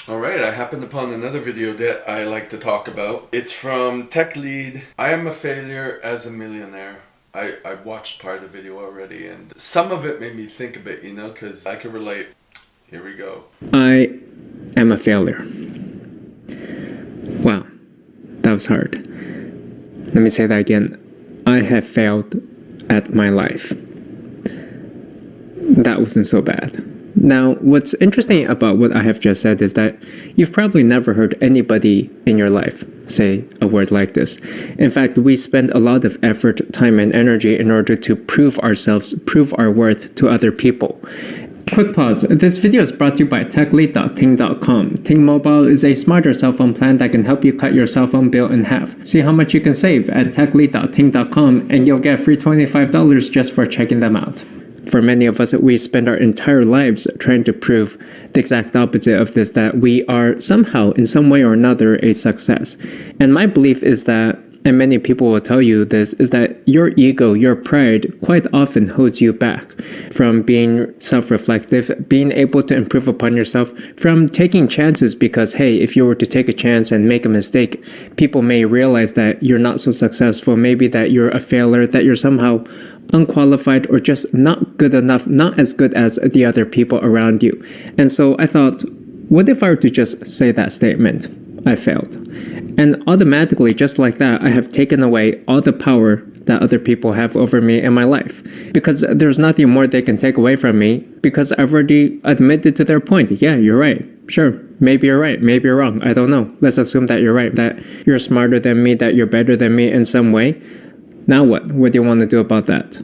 Alright, I happened upon another video that I like to talk about. It's from Tech Lead. I am a failure as a millionaire. I watched part of the video already and some of it made me think a bit, because I can relate. Here we go. I am a failure. Wow, that was hard. Let me say that again. I have failed at my life. That wasn't so bad. Now, what's interesting about what I have just said is that you've probably never heard anybody in your life say a word like this. In fact, we spend a lot of effort, time, and energy in order to prove ourselves, prove our worth to other people. Quick pause. This video is brought to you by techlead.ting.com. Ting Mobile is a smarter cell phone plan that can help you cut your cell phone bill in half. See how much you can save at techlead.ting.com and you'll get free $25 just for checking them out. For many of us, we spend our entire lives trying to prove the exact opposite of this, that we are somehow, in some way or another, a success. And my belief is that, and many people will tell you this, is that your ego, your pride, quite often holds you back from being self-reflective, being able to improve upon yourself, from taking chances because, hey, if you were to take a chance and make a mistake, people may realize that you're not so successful, maybe that you're a failure, that you're somehow unqualified or just not good enough, not as good as the other people around you. And so I thought, what if I were to just say that statement? I failed. And automatically, just like that, I have taken away all the power that other people have over me in my life. Because there's nothing more they can take away from me because I've already admitted to their point. Yeah, you're right. Sure, maybe you're right, maybe you're wrong. I don't know. Let's assume that you're right, that you're smarter than me, that you're better than me in some way. Now what? What do you want to do about that?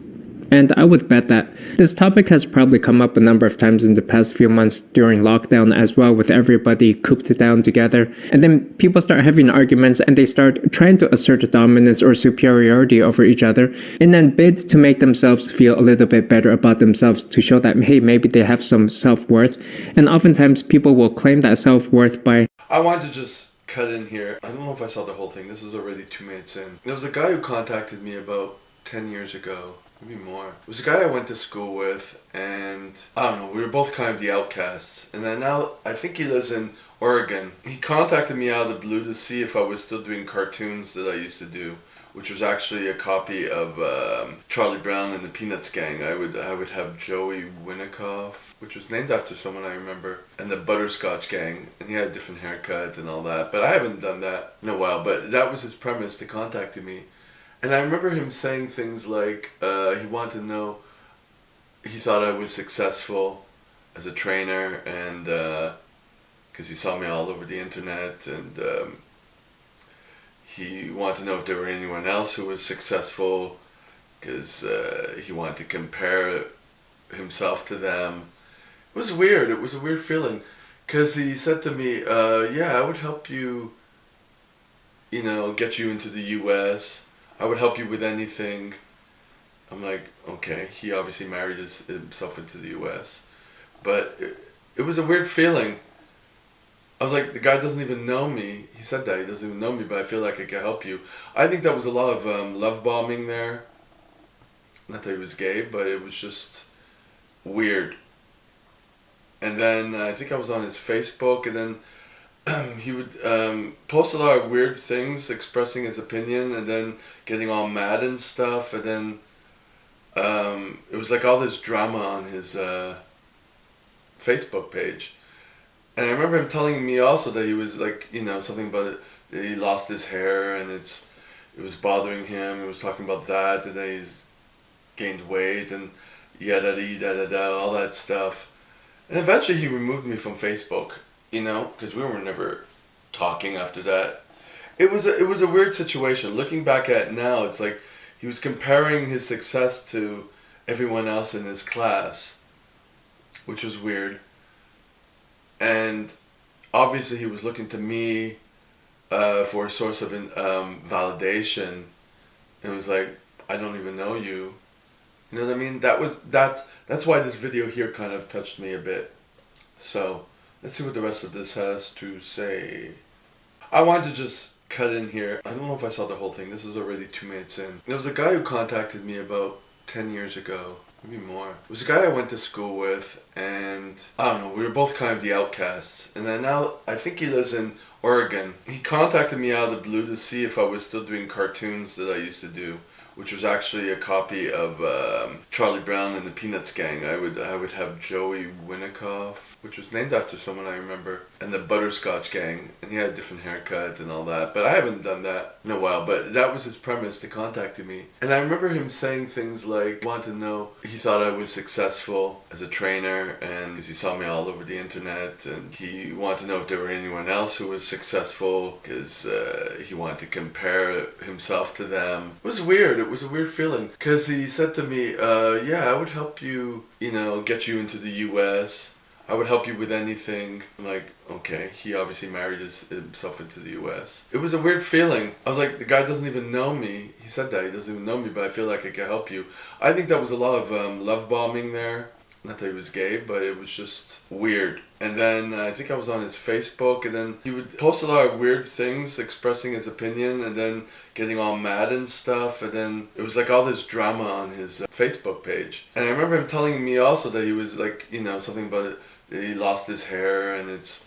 And I would bet that this topic has probably come up a number of times in the past few months during lockdown as well, with everybody cooped down together. And then people start having arguments and they start trying to assert dominance or superiority over each other and then bid to make themselves feel a little bit better about themselves, to show that, hey, maybe they have some self-worth. And oftentimes people will claim that self-worth by... I want to just cut in here. I don't know if I saw the whole thing. This is already 2 minutes in. There was a guy who contacted me about 10 years ago. Maybe more. It was a guy I went to school with, and I don't know, we were both kind of the outcasts. And then now, I think he lives in Oregon. He contacted me out of the blue to see if I was still doing cartoons that I used to do, which was actually a copy of Charlie Brown and the Peanuts Gang. I would have Joey Winnikoff, which was named after someone I remember, and the Butterscotch Gang, and he had a different haircut and all that. But I haven't done that in a while, but that was his premise to contacting me. And I remember him saying things like, he wanted to know, he thought I was successful as a trainer, and because he saw me all over the internet, and he wanted to know if there were anyone else who was successful, because he wanted to compare himself to them. It was weird. It was a weird feeling, because he said to me, yeah, I would help you, get you into the US. I would help you with anything. I'm like, okay, he obviously married himself into the US. But it was a weird feeling. I was like, the guy doesn't even know me. He said that, he doesn't even know me, but I feel like I can help you. I think that was a lot of love bombing there. Not that he was gay, but it was just weird. And then I think I was on his Facebook, and then he would post a lot of weird things expressing his opinion and then getting all mad and stuff, and then it was like all this drama on his Facebook page. And I remember him telling me also that he was like, something about it, that he lost his hair and it was bothering him. He was talking about that, and then he's gained weight and yada yada yada, all that stuff. And eventually he removed me from Facebook. Because we were never talking after that. It was a weird situation. Looking back at it now, it's like he was comparing his success to everyone else in his class, which was weird. And obviously he was looking to me for a source of validation. And it was like, I don't even know you. You know what I mean? That's why this video here kind of touched me a bit. So let's see what the rest of this has to say. I wanted to just cut in here. I don't know if I saw the whole thing. This is already 2 minutes in. There was a guy who contacted me about 10 years ago. maybe more. It was a guy I went to school with, and I don't know, we were both kind of the outcasts. And then now, I think he lives in Oregon. He contacted me out of the blue to see if I was still doing cartoons that I used to do, which was actually a copy of Charlie Brown and the Peanuts Gang. I would have Joey Winnikoff, which was named after someone I remember, and the Butterscotch Gang, and he had a different haircut and all that. But I haven't done that in a while. But that was his premise to contact me, and I remember him saying things like, wanted to know, he thought I was successful as a trainer, and because he saw me all over the internet, and he wanted to know if there were anyone else who was successful, because he wanted to compare himself to them. It was weird. It was a weird feeling, because he said to me, yeah, I would help you, get you into the US. I would help you with anything. I'm like, okay, he obviously married himself into the US. It was a weird feeling. I was like, the guy doesn't even know me. He said that, he doesn't even know me, but I feel like I can help you. I think that was a lot of love bombing there. Not that he was gay, but it was just weird. And then I think I was on his Facebook, and then he would post a lot of weird things expressing his opinion, and then getting all mad and stuff. And then it was like all this drama on his Facebook page. And I remember him telling me also that he was like, something about it. He lost his hair, and it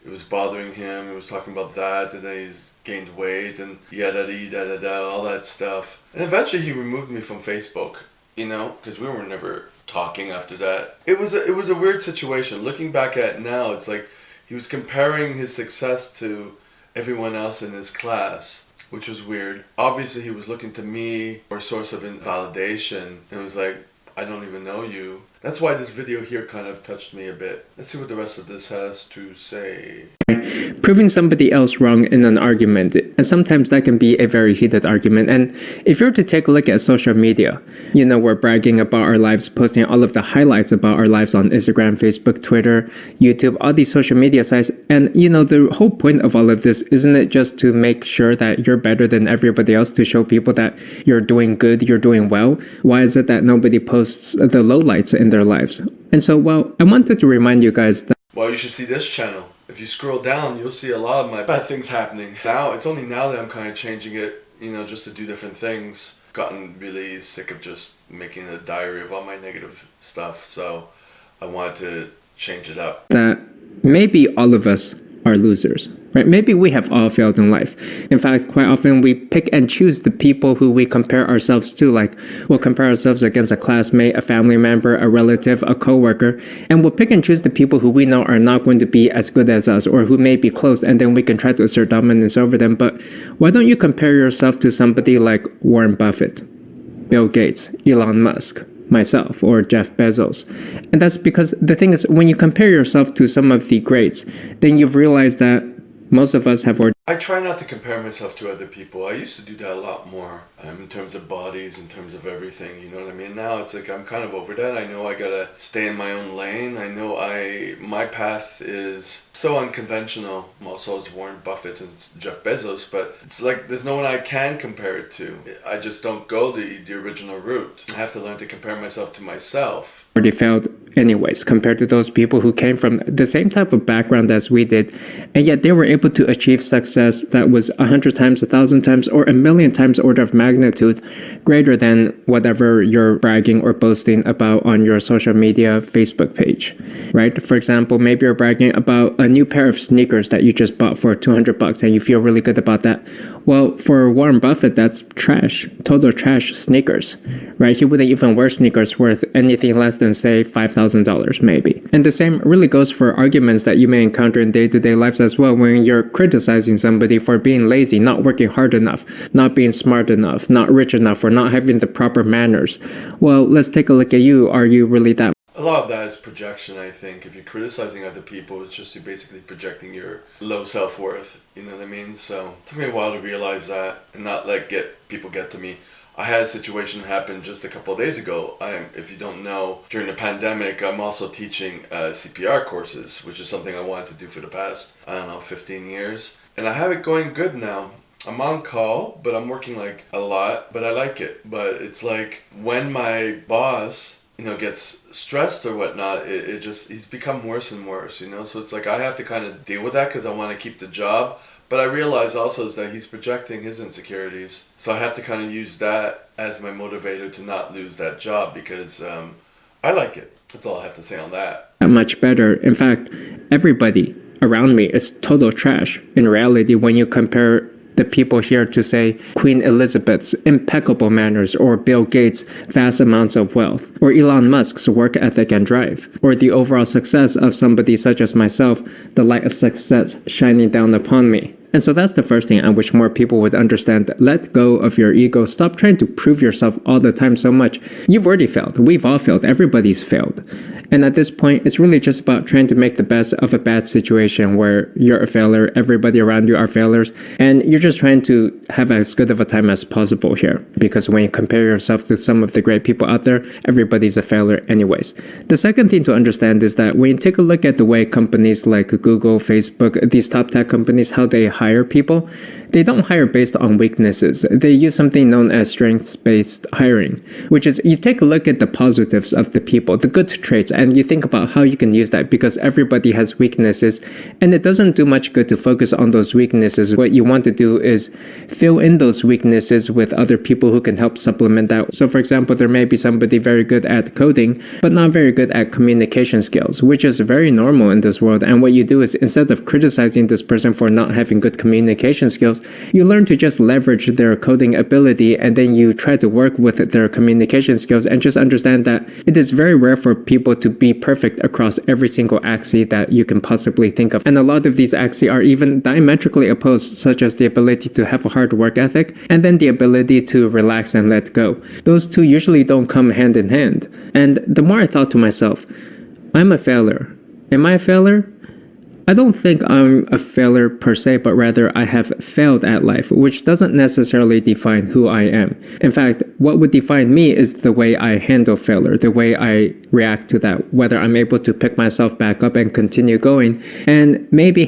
was bothering him. He was talking about that, and then he's gained weight, and yada all that stuff. And eventually he removed me from Facebook, because we were never talking after that. It was a weird situation. Looking back at it now, it's like he was comparing his success to everyone else in his class, which was weird. Obviously he was looking to me for a source of validation, and it was like, I don't even know you. That's why this video here kind of touched me a bit. Let's see what the rest of this has to say. Proving somebody else wrong in an argument, and sometimes that can be a very heated argument. And if you're to take a look at social media, we're bragging about our lives, posting all of the highlights about our lives on Instagram, Facebook, Twitter, YouTube, all these social media sites. And the whole point of all of this, isn't it just to make sure that you're better than everybody else, to show people that you're doing good, you're doing well? Why is it that nobody posts the lowlights in their lives? And so, I wanted to remind you guys that, well, you should see this channel. If you scroll down, you'll see a lot of my bad things happening. Now, it's only now that I'm kind of changing it, just to do different things. Gotten really sick of just making a diary of all my negative stuff, so I wanted to change it up. That maybe all of us are losers, right? Maybe we have all failed in life. In fact, quite often we pick and choose the people who we compare ourselves to. Like, we'll compare ourselves against a classmate, a family member, a relative, a coworker, and we'll pick and choose the people who we know are not going to be as good as us, or who may be close, and then we can try to assert dominance over them. But why don't you compare yourself to somebody like Warren Buffett, Bill Gates, Elon Musk, myself, or Jeff Bezos? And that's because the thing is, when you compare yourself to some of the greats, then you've realized that most of us have already... I try not to compare myself to other people. I used to do that a lot more, in terms of bodies, in terms of everything, you know what I mean? Now it's like I'm kind of over that. I know I gotta stay in my own lane. I know my path is so unconventional. Well, so is Warren Buffett and Jeff Bezos, but it's like there's no one I can compare it to. I just don't go the original route. I have to learn to compare myself to myself. Already failed anyways, compared to those people who came from the same type of background as we did, and yet they were able to achieve success that was 100 times, 1,000 times, or 1,000,000 times order of magnitude greater than whatever you're bragging or boasting about on your social media Facebook page, right? For example, maybe you're bragging about a new pair of sneakers that you just bought for $200 and you feel really good about that. Well, for Warren Buffett, that's trash, total trash sneakers, right? He wouldn't even wear sneakers worth anything less than, say, $5,000 maybe. And the same really goes for arguments that you may encounter in day-to-day lives as well, when you're criticizing somebody for being lazy, not working hard enough, not being smart enough, not rich enough, or not having the proper manners. Well, let's take a look at you. Are you really that? A lot of that is projection, I think. If you're criticizing other people, it's just you basically projecting your low self-worth, you know what I mean? So it took me a while to realize that and not let people get to me. I had a situation happen just a couple of days ago. If you don't know, during the pandemic, I'm also teaching CPR courses, which is something I wanted to do for the past, 15 years. And I have it going good now. I'm on call, but I'm working like a lot, but I like it. But it's like when my boss gets stressed or whatnot, it just, he's become worse and worse, So it's like I have to kind of deal with that because I want to keep the job. But I realize also is that he's projecting his insecurities. So I have to kind of use that as my motivator to not lose that job because I like it. That's all I have to say on that. Much better. In fact, everybody around me is total trash. In reality, when you compare the people here to, say, Queen Elizabeth's impeccable manners, or Bill Gates' vast amounts of wealth, or Elon Musk's work ethic and drive, or the overall success of somebody such as myself, the light of success shining down upon me. And so that's the first thing I wish more people would understand. Let go of your ego. Stop trying to prove yourself all the time so much. You've already failed. We've all failed. Everybody's failed. And at this point, it's really just about trying to make the best of a bad situation where you're a failure, everybody around you are failures, and you're just trying to have as good of a time as possible here. Because when you compare yourself to some of the great people out there, everybody's a failure anyways. The second thing to understand is that when you take a look at the way companies like Google, Facebook, these top tech companies, how they hire people, they don't hire based on weaknesses. They use something known as strengths-based hiring, which is you take a look at the positives of the people, the good traits, and you think about how you can use that because everybody has weaknesses, and it doesn't do much good to focus on those weaknesses. What you want to do is fill in those weaknesses with other people who can help supplement that. So for example, there may be somebody very good at coding, but not very good at communication skills, which is very normal in this world. And what you do is instead of criticizing this person for not having good communication skills, you learn to just leverage their coding ability, and then you try to work with their communication skills and just understand that it is very rare for people to be perfect across every single axis that you can possibly think of. And a lot of these axes are even diametrically opposed, such as the ability to have a hard work ethic and then the ability to relax and let go. Those two usually don't come hand in hand. And the more I thought to myself, I'm a failure. Am I a failure? I don't think I'm a failure per se, but rather I have failed at life, which doesn't necessarily define who I am. In fact, what would define me is the way I handle failure, the way I react to that, whether I'm able to pick myself back up and continue going. And maybe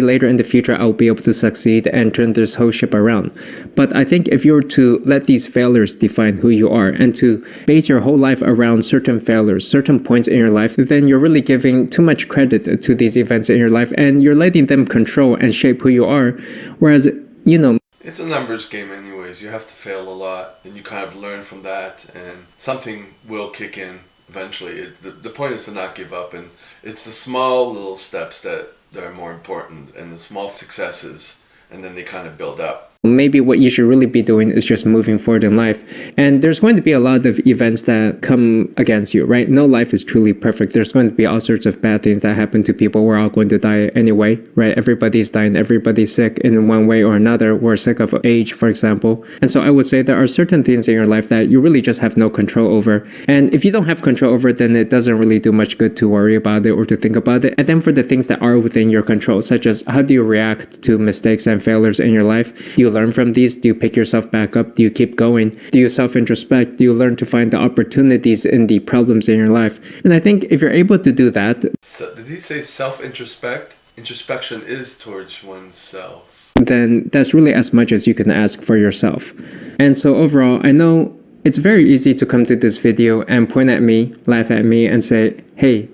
later in the future, I'll be able to succeed and turn this whole ship around. But I think if you were to let these failures define who you are and to base your whole life around certain failures, certain points in your life, then you're really giving too much credit to these events in your life, and you're letting them control and shape who you are. Whereas, it's a numbers game anyways. You have to fail a lot and you kind of learn from that, and something will kick in eventually. The point is to not give up, and it's the small little steps that are more important, and the small successes, and then they kind of build up. Maybe what you should really be doing is just moving forward in life. And there's going to be a lot of events that come against you, right? No life is truly perfect. There's going to be all sorts of bad things that happen to people. We're all going to die anyway, right? Everybody's dying. Everybody's sick in one way or another. We're sick of age, for example. And so I would say there are certain things in your life that you really just have no control over. And if you don't have control over it, then it doesn't really do much good to worry about it or to think about it. And then for the things that are within your control, such as how do you react to mistakes and failures in your life? Do you learn from these? Do you pick yourself back up? Do you keep going? Do you self-introspect? Do you learn to find the opportunities in the problems in your life? And I think if you're able to do that... So, did he say self-introspect? Introspection is towards oneself. Then that's really as much as you can ask for yourself. And so overall, I know it's very easy to come to this video and point at me, laugh at me, and say, hey,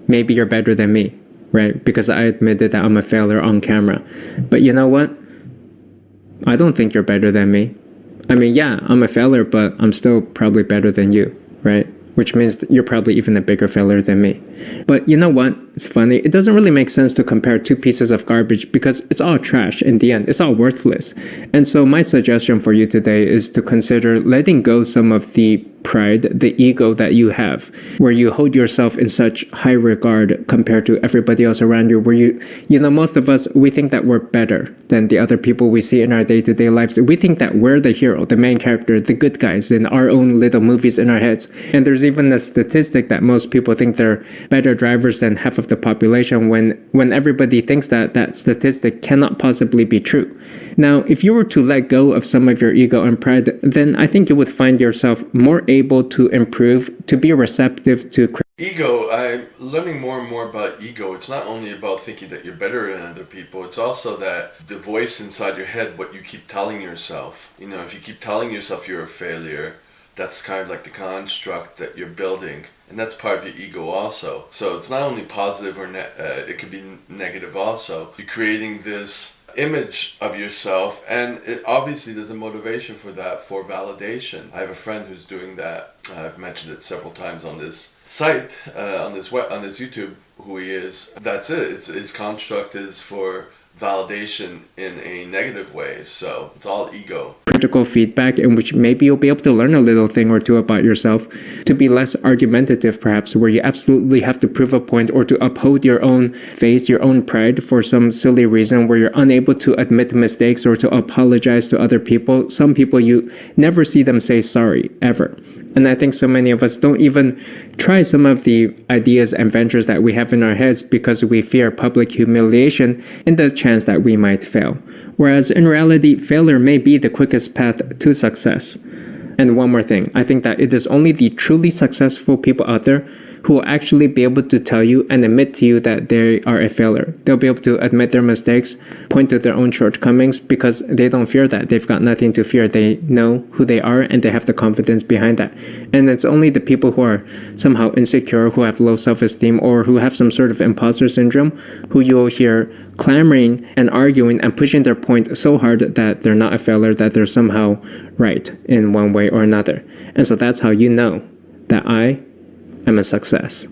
maybe you're better than me, right? Because I admitted that I'm a failure on camera. But you know what? I don't think you're better than me. I mean, yeah, I'm a failure, but I'm still probably better than you, right? Which means that you're probably even a bigger failure than me. But you know what? It's funny. It doesn't really make sense to compare two pieces of garbage because it's all trash in the end. It's all worthless. And so my suggestion for you today is to consider letting go some of the pride, the ego that you have, where you hold yourself in such high regard compared to everybody else around you, where most of us, we think that we're better than the other people we see in our day-to-day lives. We think that we're the hero, the main character, the good guys in our own little movies in our heads. And there's even a statistic that most people think they're better drivers than half of the population when everybody thinks that statistic cannot possibly be true. Now, if you were to let go of some of your ego and pride, then I think you would find yourself more able to improve, to be receptive to ego. I'm learning more and more about ego. It's not only about thinking that you're better than other people, it's also that the voice inside your head, what you keep telling yourself. If you keep telling yourself you're a failure, that's kind of like the construct that you're building. and that's part of your ego also. So it's not only positive or it could be negative also. You're creating this image of yourself, and obviously there's a motivation for that, for validation. I have a friend who's doing that. I've mentioned it several times on this site, on this YouTube, who he is. That's it. His construct is for validation in a negative way, so it's all ego. Critical feedback in which maybe you'll be able to learn a little thing or two about yourself, to be less argumentative perhaps, where you absolutely have to prove a point or to uphold your own faith, your own pride for some silly reason where you're unable to admit mistakes or to apologize to other people. Some people, you never see them say sorry, ever. And I think so many of us don't even try some of the ideas and ventures that we have in our heads because we fear public humiliation and the chance that we might fail. Whereas in reality, failure may be the quickest path to success. And one more thing, I think that it is only the truly successful people out there who will actually be able to tell you and admit to you that they are a failure. They'll be able to admit their mistakes, point to their own shortcomings, because they don't fear that. They've got nothing to fear. They know who they are and they have the confidence behind that. And it's only the people who are somehow insecure, who have low self-esteem, or who have some sort of imposter syndrome, who you'll hear clamoring and arguing and pushing their point so hard that they're not a failure, that they're somehow right in one way or another. And so that's how you know that I am a success.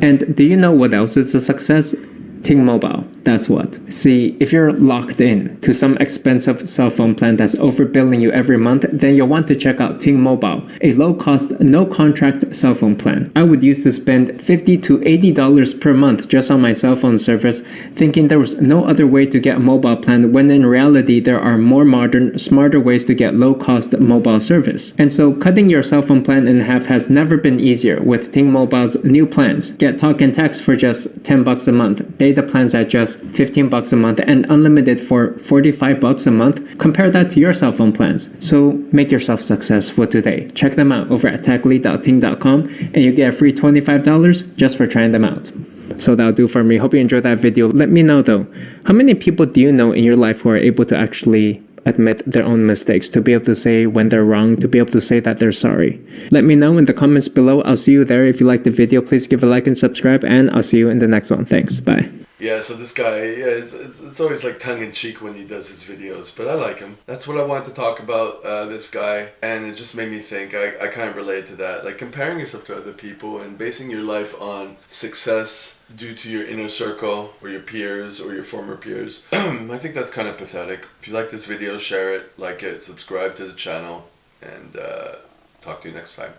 And do you know what else is a success? Ting Mobile, that's what. See, if you're locked in to some expensive cell phone plan that's overbilling you every month, then you'll want to check out Ting Mobile, a low-cost, no-contract cell phone plan. I would used to spend $50 to $80 per month just on my cell phone service, thinking there was no other way to get a mobile plan, when in reality there are more modern, smarter ways to get low-cost mobile service. And so cutting your cell phone plan in half has never been easier with Ting Mobile's new plans. Get talk and text for just $10 a month, data plans at just $15 a month, and unlimited for $45 a month. Compare that to your cell phone plans. So make yourself successful today. Check them out over at techly.ting.com and you get a free $25 just for trying them out. So that'll do for me. Hope you enjoyed that video. Let me know though, how many people do you know in your life who are able to actually admit their own mistakes, to be able to say when they're wrong, to be able to say that they're sorry? Let me know in the comments below. I'll see you there. If you liked the video, please give a like and subscribe, and I'll see you in the next one. Thanks. Bye. Yeah, so this guy, it's always like tongue-in-cheek when he does his videos, but I like him. That's what I wanted to talk about, this guy, and it just made me think. I kind of relate to that, like comparing yourself to other people and basing your life on success due to your inner circle or your peers or your former peers. I think that's kind of pathetic. If you like this video, share it, like it, subscribe to the channel, and talk to you next time.